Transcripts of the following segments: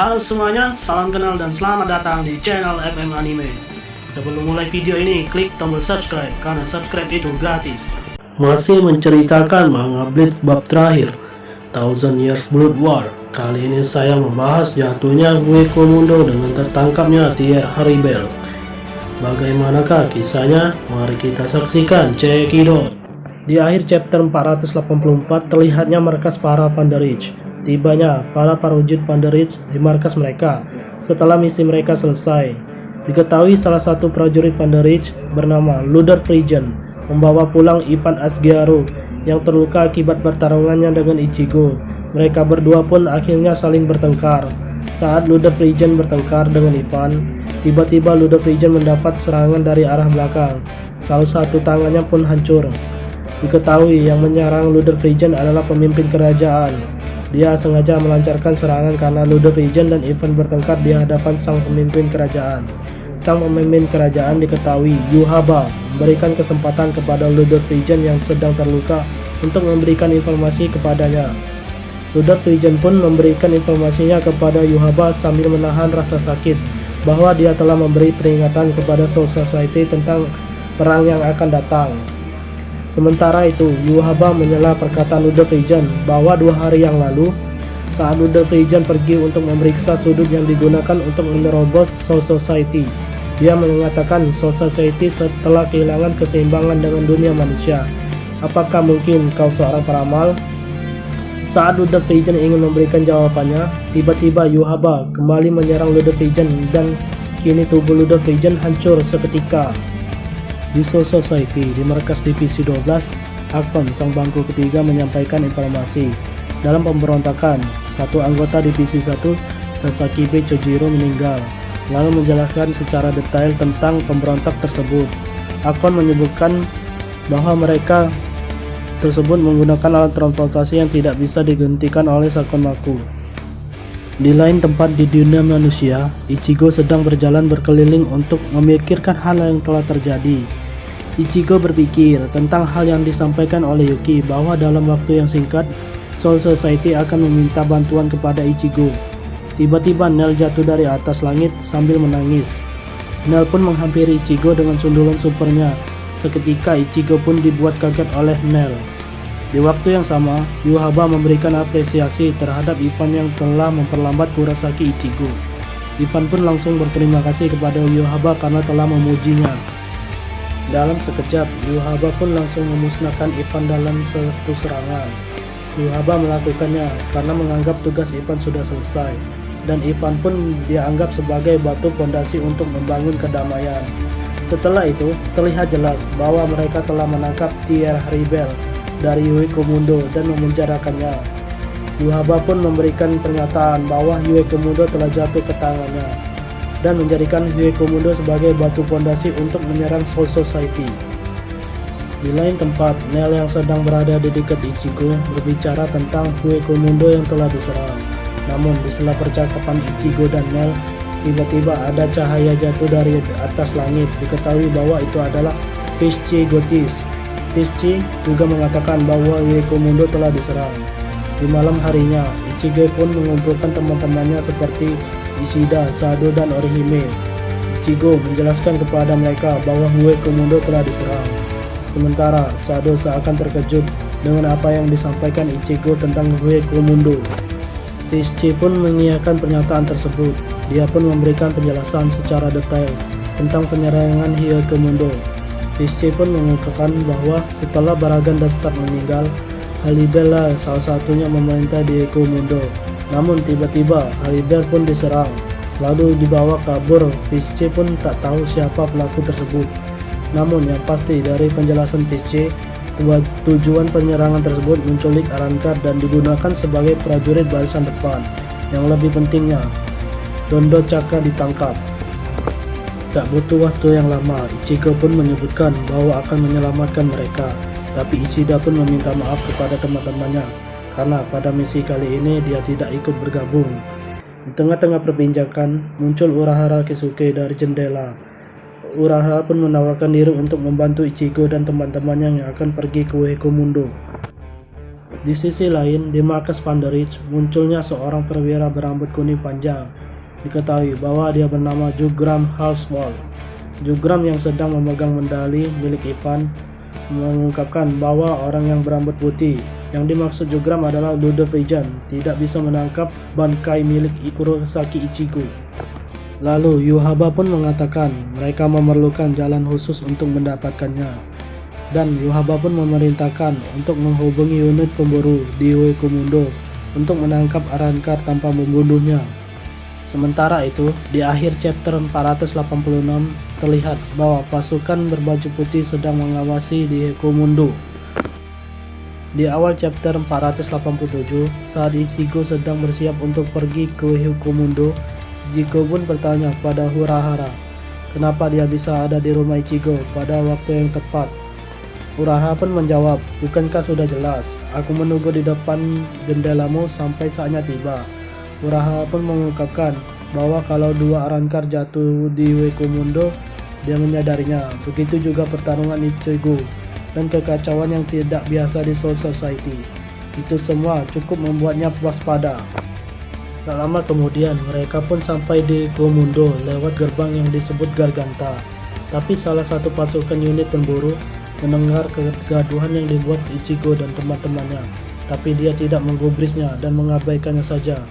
Halo semuanya, salam kenal dan selamat datang di channel FM Anime. Sebelum mulai video ini, klik tombol subscribe karena subscribe itu gratis. Masih menceritakan manga Bleach bab terakhir, Thousand Years Blood War. Kali ini saya membahas jatuhnya Hueco-Mundo dengan tertangkapnya Tier Haribel. Bagaimanakah kisahnya? Mari kita saksikan, cekidot. Di akhir chapter 484 terlihatnya markas para Vanderich. Tibanya para wujud Vanderich di markas mereka setelah misi mereka selesai. Diketahui salah satu prajurit Vanderich bernama Luder Frigen membawa pulang Ivan Asgiaru yang terluka akibat pertarungannya dengan Ichigo. Mereka berdua pun akhirnya saling bertengkar. Saat Luder Frigen bertengkar dengan Ivan, tiba-tiba Luder Frigen mendapat serangan dari arah belakang. Salah satu tangannya pun hancur. Diketahui yang menyerang Luder Frigen adalah pemimpin kerajaan. Dia sengaja melancarkan serangan karena Luder Frigen dan Ivan bertengkar di hadapan sang pemimpin kerajaan. Sang pemimpin kerajaan diketahui Yhwach memberikan kesempatan kepada Luder Frigen yang sedang terluka untuk memberikan informasi kepadanya. Luder Frigen pun memberikan informasinya kepada Yhwach sambil menahan rasa sakit bahwa dia telah memberi peringatan kepada Soul Society tentang perang yang akan datang. Sementara itu, Yhwach menyela perkataan Luder Frigen bahwa 2 hari yang lalu, saat Luder Frigen pergi untuk memeriksa sudut yang digunakan untuk menerobos Soul Society, dia mengatakan Soul Society telah kehilangan keseimbangan dengan dunia manusia. Apakah mungkin kau seorang peramal? Saat Luder Frigen ingin memberikan jawabannya, tiba-tiba Yhwach kembali menyerang Luder Frigen dan kini tubuh Luder Frigen hancur seketika. Di Soul Society, di markas divisi 12, Akon, sang bangku ketiga menyampaikan informasi. Dalam pemberontakan, satu anggota divisi 1, Sasakibe Chojiro meninggal, lalu menjelaskan secara detail tentang pemberontak tersebut. Akon menyebutkan bahwa mereka tersebut menggunakan alat transportasi yang tidak bisa dihentikan oleh Sakonmaku. Di lain tempat di dunia manusia, Ichigo sedang berjalan berkeliling untuk memikirkan hal yang telah terjadi. Ichigo berpikir tentang hal yang disampaikan oleh Yuki bahwa dalam waktu yang singkat, Soul Society akan meminta bantuan kepada Ichigo. Tiba-tiba Nel jatuh dari atas langit sambil menangis. Nel pun menghampiri Ichigo dengan sundulan supernya. Seketika Ichigo pun dibuat kaget oleh Nel. Di waktu yang sama, Yhwach memberikan apresiasi terhadap Ivan yang telah memperlambat Kurosaki Ichigo. Ivan pun langsung berterima kasih kepada Yhwach karena telah memujinya. Dalam sekejap, Yhwach pun langsung memusnahkan Ivan dalam satu serangan. Yhwach melakukannya karena menganggap tugas Ivan sudah selesai, dan Ivan pun dianggap sebagai batu fondasi untuk membangun kedamaian. Setelah itu, terlihat jelas bahwa mereka telah menangkap Tier Haribel dari Hueco-Mundo dan memenjarakannya. Yhwach pun memberikan pernyataan bahwa Hueco-Mundo telah jatuh ke tangannya dan menjadikan Hueco-Mundo sebagai batu fondasi untuk menyerang Soul Society. Di lain tempat, Nel yang sedang berada di dekat Ichigo berbicara tentang Hueco-Mundo yang telah diserang. Namun di sela percakapan Ichigo dan Nel, tiba-tiba ada cahaya jatuh dari atas langit. Diketahui bahwa itu adalah Fishchi Gotis. Fishchi juga mengatakan bahwa Hueco-Mundo telah diserang. Di malam harinya, Ichigo pun mengumpulkan teman-temannya seperti Ishida, Sado, dan Orihime. Ichigo menjelaskan kepada mereka bahwa Hueco-Mundo telah diserang. Sementara Sado seakan terkejut dengan apa yang disampaikan Ichigo tentang Hueco-Mundo. Fishchi pun mengiyakan pernyataan tersebut. Dia pun memberikan penjelasan secara detail tentang penyerangan Hueco-Mundo. Fishchi pun mengungkapkan bahwa setelah Baragan dan Stark meninggal, Haribel lah salah satunya memerintah di Hueco-Mundo. Namun tiba-tiba Haribel pun diserang, lalu dibawa kabur. Fishchi pun tak tahu siapa pelaku tersebut. Namun yang pasti dari penjelasan Fishchi, tujuan penyerangan tersebut menculik Arrancar dan digunakan sebagai prajurit barisan depan. Yang lebih pentingnya, Dondo Chaka ditangkap. Tak butuh waktu yang lama, Ichigo pun menyebutkan bahwa akan menyelamatkan mereka. Tapi Ishida pun meminta maaf kepada teman-temannya karena pada misi kali ini dia tidak ikut bergabung. Di tengah-tengah perbincangan, muncul Urahara Kisuke dari jendela. Urahara pun menawarkan diri untuk membantu Ichigo dan teman-temannya yang akan pergi ke Hueco-Mundo. Di sisi lain, di markas Van der Ridge munculnya seorang perwira berambut kuning panjang. Diketahui bahwa dia bernama Jugram Halswald. Jugram yang sedang memegang medali milik Ivan mengungkapkan bahwa orang yang berambut putih yang dimaksud Jugram adalah Ludovic tidak bisa menangkap Bankai milik Kurosaki Ichigo. Lalu Yuhaba pun mengatakan mereka memerlukan jalan khusus untuk mendapatkannya. Dan Yuhaba pun memerintahkan untuk menghubungi unit pemburu di Uekomundo untuk menangkap Arrancar tanpa membunuhnya. Sementara itu, di akhir chapter 486 terlihat bahwa pasukan berbaju putih sedang mengawasi di Uekomundo. Di awal chapter 487, saat Ichigo sedang bersiap untuk pergi ke Uekomundo, Ichigo pun bertanya pada Urahara, kenapa dia bisa ada di rumah Ichigo pada waktu yang tepat. Urahara pun menjawab, bukankah sudah jelas, aku menunggu di depan jendelamu sampai saatnya tiba. Urahara pun mengungkapkan bahwa kalau dua Arrancar jatuh di Uekomundo, dia menyadarinya. Begitu juga pertarungan Ichigo dan kekacauan yang tidak biasa di Soul Society. Itu semua cukup membuatnya waspada. Tak lama kemudian, mereka pun sampai di Uekomundo lewat gerbang yang disebut Garganta. Tapi salah satu pasukan unit pemburu mendengar kegaduhan yang dibuat Ichigo dan teman-temannya, tapi dia tidak menggubrisnya dan mengabaikannya saja.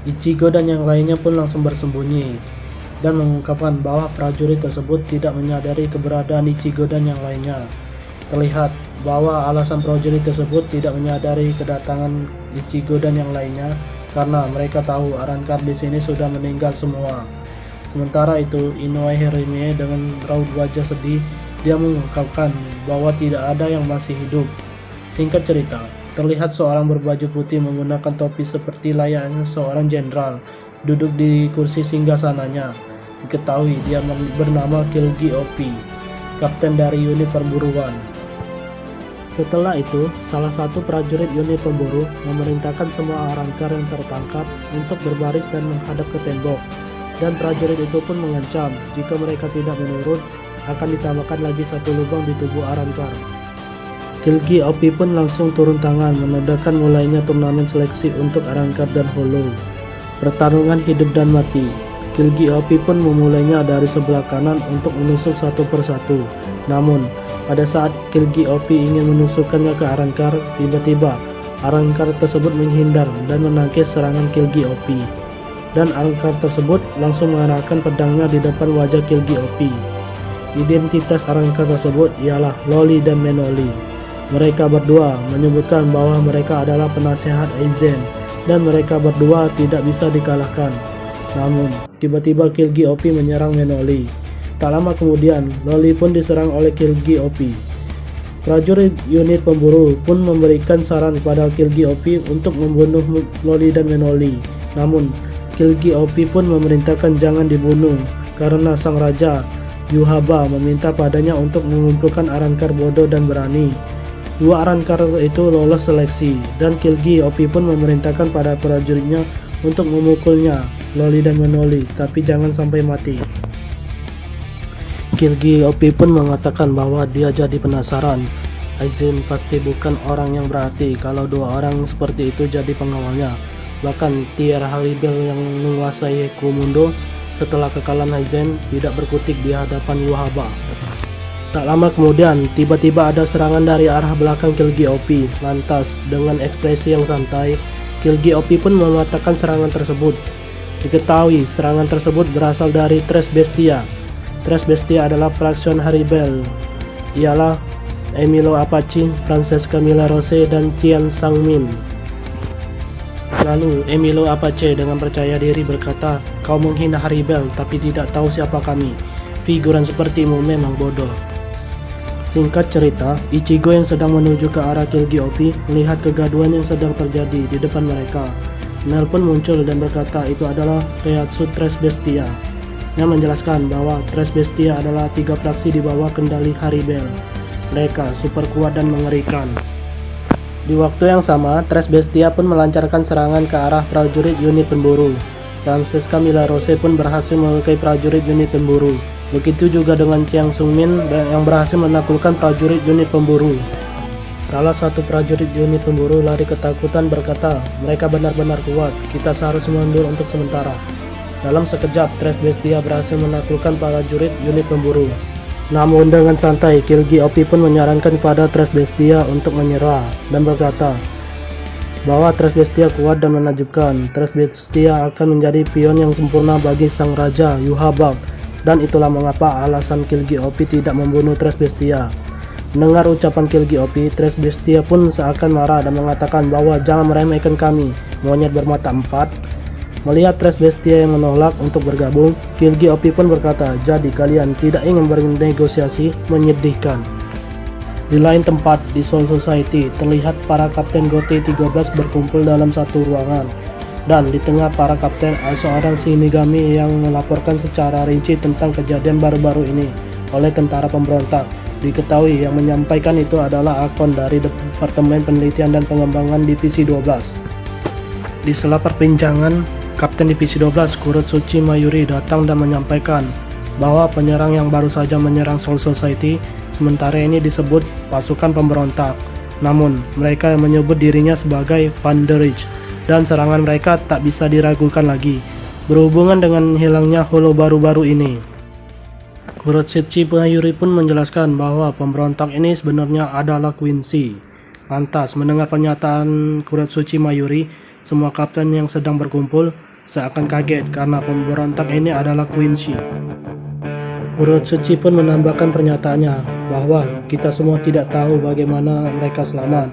Ichigo dan yang lainnya pun langsung bersembunyi dan mengungkapkan bahwa prajurit tersebut tidak menyadari keberadaan Ichigo dan yang lainnya. Terlihat bahwa alasan prajurit tersebut tidak menyadari kedatangan Ichigo dan yang lainnya karena mereka tahu Arrancar di sini sudah meninggal semua. Sementara itu, Inoue Hirime dengan raut wajah sedih dia mengungkapkan bahwa tidak ada yang masih hidup. Singkat cerita, terlihat seorang berbaju putih menggunakan topi seperti layaknya seorang jenderal duduk di kursi singgasananya. Diketahui dia bernama Kilgi Opi, kapten dari unit perburuan. Setelah itu, salah satu prajurit unit pemburu memerintahkan semua Arrancar yang tertangkap untuk berbaris dan menghadap ke tembok. Dan prajurit itu pun mengancam jika mereka tidak menurut, akan ditambahkan lagi satu lubang di tubuh Arrancar. Kilgi Opi pun langsung turun tangan menandakan mulainya turnamen seleksi untuk Arrancar dan Hollow. Pertarungan hidup dan mati. Kilgi Opi pun memulainya dari sebelah kanan untuk menusuk satu persatu. Namun, pada saat Kilgi Opi ingin menusukkannya ke Arrancar, tiba-tiba Arrancar tersebut menghindar dan menangkis serangan Kilgi Opi. Dan Arrancar tersebut langsung mengarahkan pedangnya di depan wajah Kilgi Opi. Identitas Arrancar tersebut ialah Loli dan Menoli. Mereka berdua menyebutkan bahwa mereka adalah penasehat Aizen dan mereka berdua tidak bisa dikalahkan. Namun, tiba-tiba Kilgi Opi menyerang Menoli. Tak lama kemudian, Loli pun diserang oleh Kilgi Opi. Prajurit unit pemburu pun memberikan saran kepada Kilgi Opi untuk membunuh Loli dan Menoli. Namun, Kilgi Opi pun memerintahkan jangan dibunuh karena sang raja Yuhaba meminta padanya untuk mengumpulkan Arrancar bodoh dan berani. Dua Arrancar itu lolos seleksi dan Kilgi Opi pun memerintahkan pada prajuritnya untuk memukulnya, Loli dan Menoli, tapi jangan sampai mati. Kilgi Opi pun mengatakan bahwa dia jadi penasaran. Aizen pasti bukan orang yang berarti kalau dua orang seperti itu jadi pengawalnya. Bahkan Tier Haribel yang menguasai Uekomundo setelah kekalahan Aizen tidak berkutik di hadapan Yuhaba. Tak lama kemudian, tiba-tiba ada serangan dari arah belakang Kilgi Opi. Lantas, dengan ekspresi yang santai, Kilgi Opi pun mengatakan serangan tersebut. Diketahui serangan tersebut berasal dari Tres Bestia. Tres Bestia adalah fraksion Haribel. Ialah Emilio Apache, Francesca Milarose, dan Qian Sangmin. Lalu Emilio Apache dengan percaya diri berkata, "Kau menghina Haribel tapi tidak tahu siapa kami. Figuran sepertimu memang bodoh." Singkat cerita, Ichigo yang sedang menuju ke arah Kilgi Opi melihat kegaduhan yang sedang terjadi di depan mereka. Mel pun muncul dan berkata itu adalah Reiatsu Tres Bestia. Yang menjelaskan bahwa Tres Bestia adalah 3 fraksi di bawah kendali Haribel. Mereka super kuat dan mengerikan. Di waktu yang sama, Tres Bestia pun melancarkan serangan ke arah prajurit unit pemburu. Francesca Milarose pun berhasil melukai prajurit unit pemburu. Begitu juga dengan Qian Sangmin yang berhasil menaklukkan prajurit unit pemburu. Salah satu prajurit unit pemburu lari ketakutan berkata, "Mereka benar-benar kuat, kita seharusnya mundur untuk sementara." Dalam sekejap, Tres Bestia berhasil menaklukkan prajurit unit pemburu. Namun dengan santai, Kilgi Opi pun menyarankan kepada Tres Bestia untuk menyerah dan berkata bahwa Tres Bestia kuat dan menakjubkan. Tres Bestia akan menjadi pion yang sempurna bagi sang raja Yhwach, dan itulah mengapa alasan Kilgi Opi tidak membunuh Tres Bestia. Mendengar ucapan Kilgi Opi, Tres Bestia pun seakan marah dan mengatakan bahwa jangan meremehkan kami, monyet bermata empat. Melihat Tres Bestia yang menolak untuk bergabung, Kilgi Opi pun berkata, "Jadi kalian tidak ingin bernegosiasi?" Menyedihkan. Di lain tempat, di Soul Society, terlihat para kapten Gote 13 berkumpul dalam satu ruangan. Dan di tengah para kapten ada seorang Shinigami yang melaporkan secara rinci tentang kejadian baru-baru ini oleh tentara pemberontak. Diketahui yang menyampaikan itu adalah Akon dari Departemen Penelitian dan Pengembangan Divisi 12. Di sela perbincangan, Kapten Divisi 12 Kurotsuchi Mayuri datang dan menyampaikan bahwa penyerang yang baru saja menyerang Soul Society sementara ini disebut pasukan pemberontak. Namun, mereka menyebut dirinya sebagai Van der Rich, dan serangan mereka tak bisa diragukan lagi berhubungan dengan hilangnya holo baru-baru ini. Kurotsuchi Mayuri pun menjelaskan bahwa pemberontak ini sebenarnya adalah Quincy. Lantas, mendengar pernyataan Kurotsuchi Mayuri, semua kapten yang sedang berkumpul seakan kaget karena pemberontak ini adalah Quincy. Kurotsuchi pun menambahkan pernyataannya bahwa kita semua tidak tahu bagaimana mereka selamat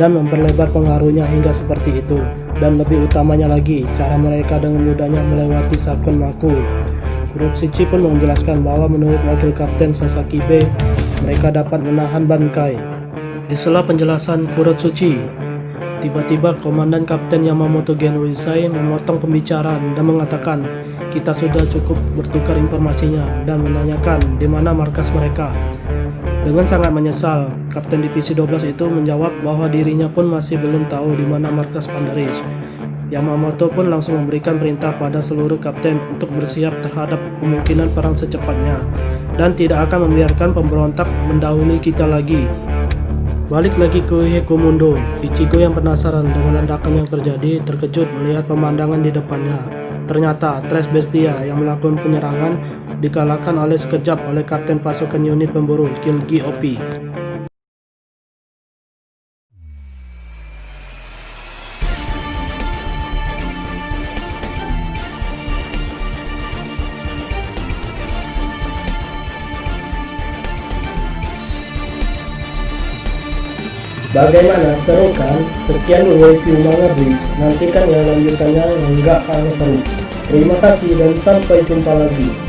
dan memperlebar pengaruhnya hingga seperti itu, dan lebih utamanya lagi cara mereka dengan mudahnya melewati Sakon Maku. Kurotsuchi pun menjelaskan bahwa menurut wakil kapten Sasaki B, mereka dapat menahan Bankai. Di sela penjelasan Kurotsuchi, tiba-tiba Komandan Kapten Yamamoto Genwisai memotong pembicaraan dan mengatakan, "Kita sudah cukup bertukar informasinya," dan menanyakan di mana markas mereka. Dengan sangat menyesal, Kapten Divisi 12 itu menjawab bahwa dirinya pun masih belum tahu di mana markas Van der Rich. Yamamoto pun langsung memberikan perintah pada seluruh kapten untuk bersiap terhadap kemungkinan perang secepatnya dan tidak akan membiarkan pemberontak mendahului kita lagi. Balik lagi ke Hekomundo, Ichigo yang penasaran dengan ledakan yang terjadi terkejut melihat pemandangan di depannya. Ternyata Tres Bestia yang melakukan penyerangan dikalahkan oleh sekejap oleh kapten pasukan unit pemburu Kilgi Opi. Bagaimana, seru kan? Sekian review Manga Bridge. Nantikan ya lanjutannya yang nggak kalah seru. Terima kasih dan sampai jumpa lagi.